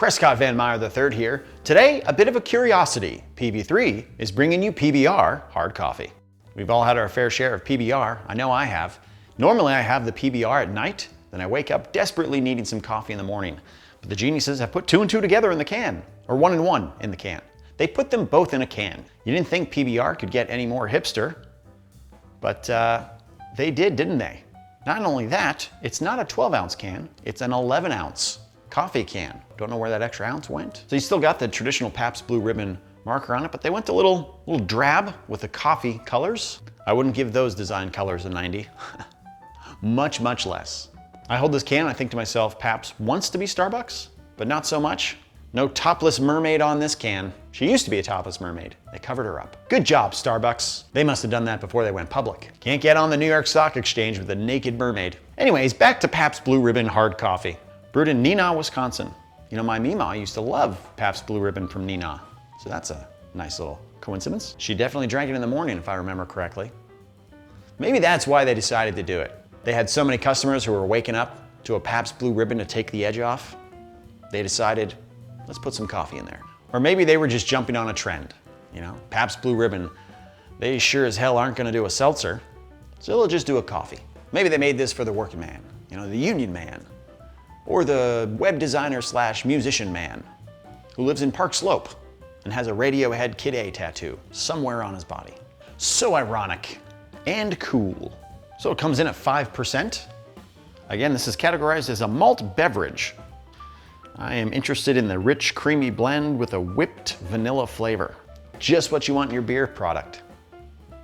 Prescott Van Meyer III here. Today, a bit of a curiosity. PB3 is bringing you PBR hard coffee. We've all had our fair share of PBR. I know I have. Normally I have the PBR at night, then I wake up desperately needing some coffee in the morning. But the geniuses have put 2 and 2 together in the can, or 1 and 1 in the can. They put them both in a can. You didn't think PBR could get any more hipster, but they did, didn't they? Not only that, it's not a 12-ounce can, it's an 11-ounce coffee can. Don't know where that extra ounce went. So you still got the traditional Pabst Blue Ribbon marker on it, but they went a little drab with the coffee colors. I wouldn't give those design colors a 90. much less. I hold this can, I think to myself, Pabst wants to be Starbucks, but not so much. No topless mermaid on this can. She used to be a topless mermaid. They covered her up. Good job, Starbucks. They must have done that before they went public. Can't get on the New York Stock Exchange with a naked mermaid. Anyways, back to Pabst Blue Ribbon hard coffee. Brewed in Neenah, Wisconsin. You know, my Mima used to love Pabst Blue Ribbon from Neenah. So that's a nice little coincidence. She definitely drank it in the morning, if I remember correctly. Maybe that's why they decided to do it. They had so many customers who were waking up to a Pabst Blue Ribbon to take the edge off. They decided, let's put some coffee in there. Or maybe they were just jumping on a trend. You know, Pabst Blue Ribbon, they sure as hell aren't gonna do a seltzer, so they'll just do a coffee. Maybe they made this for the working man, you know, the union man, or the web designer / musician man who lives in Park Slope and has a Radiohead Kid A tattoo somewhere on his body. So ironic and cool. So it comes in at 5%. Again, this is categorized as a malt beverage. I am interested in the rich, creamy blend with a whipped vanilla flavor. Just what you want in your beer product.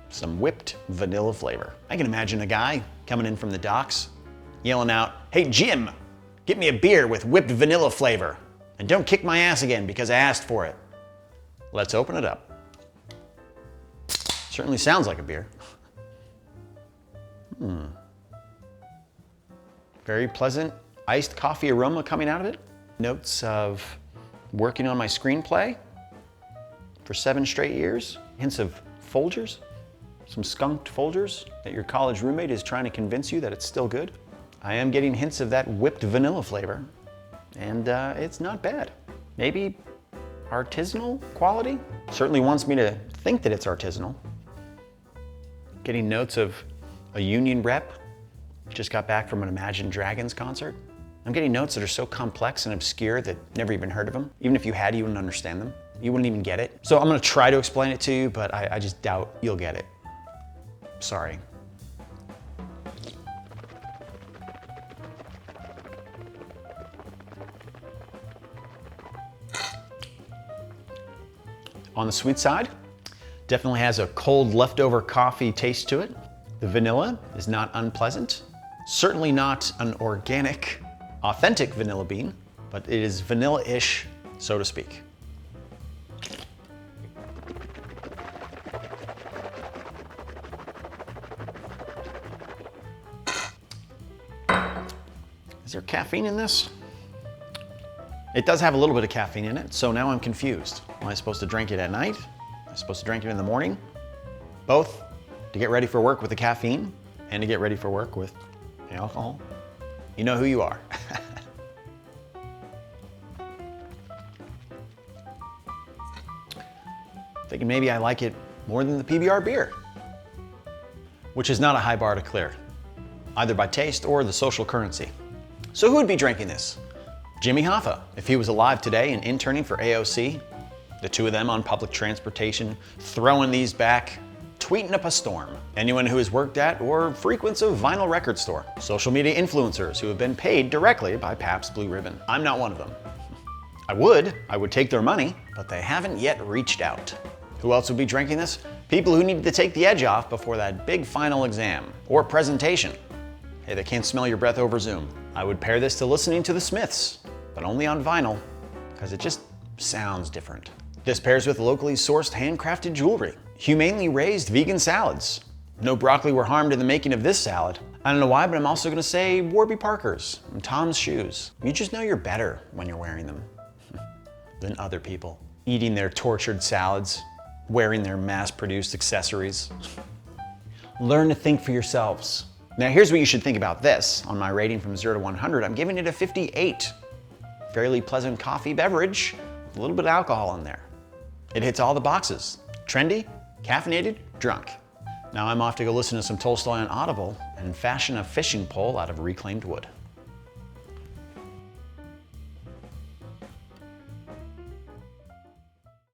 Some whipped vanilla flavor. I can imagine a guy coming in from the docks, yelling out, "Hey Jim, get me a beer with whipped vanilla flavor. And don't kick my ass again because I asked for it." Let's open it up. Certainly sounds like a beer. Very pleasant iced coffee aroma coming out of it. Notes of working on my screenplay for 7 straight years. Hints of Folgers, some skunked Folgers that your college roommate is trying to convince you that it's still good. I am getting hints of that whipped vanilla flavor, and it's not bad. Maybe artisanal quality? Certainly wants me to think that it's artisanal. Getting notes of a union rep. Just got back from an Imagine Dragons concert. I'm getting notes that are so complex and obscure that I've never even heard of them. Even if you had, you wouldn't understand them. You wouldn't even get it. So I'm gonna try to explain it to you, but I just doubt you'll get it. Sorry. On the sweet side, definitely has a cold leftover coffee taste to it. The vanilla is not unpleasant. Certainly not an organic, authentic vanilla bean, but it is vanilla-ish, so to speak. Is there caffeine in this? It does have a little bit of caffeine in it, so now I'm confused. Am I supposed to drink it at night? Am I supposed to drink it in the morning? Both? To get ready for work with the caffeine and to get ready for work with the alcohol? You know who you are. Thinking maybe I like it more than the PBR beer, which is not a high bar to clear, either by taste or the social currency. So who would be drinking this? Jimmy Hoffa, if he was alive today and interning for AOC, the 2 of them on public transportation, throwing these back, tweeting up a storm. Anyone who has worked at or frequents a vinyl record store. Social media influencers who have been paid directly by Pabst Blue Ribbon. I'm not one of them. I would take their money, but they haven't yet reached out. Who else would be drinking this? People who need to take the edge off before that big final exam or presentation. Hey, they can't smell your breath over Zoom. I would pair this to listening to the Smiths, but only on vinyl, because it just sounds different. This pairs with locally sourced handcrafted jewelry, humanely raised vegan salads. No broccoli were harmed in the making of this salad. I don't know why, but I'm also gonna say Warby Parkers and Tom's shoes. You just know you're better when you're wearing them than other people. Eating their tortured salads, wearing their mass-produced accessories. Learn to think for yourselves. Now here's what you should think about this. On my rating from 0 to 100, I'm giving it a 58. fairly pleasant coffee beverage with a little bit of alcohol in there. It hits all the boxes. Trendy, caffeinated, drunk. Now I'm off to go listen to some Tolstoy on Audible and fashion a fishing pole out of reclaimed wood.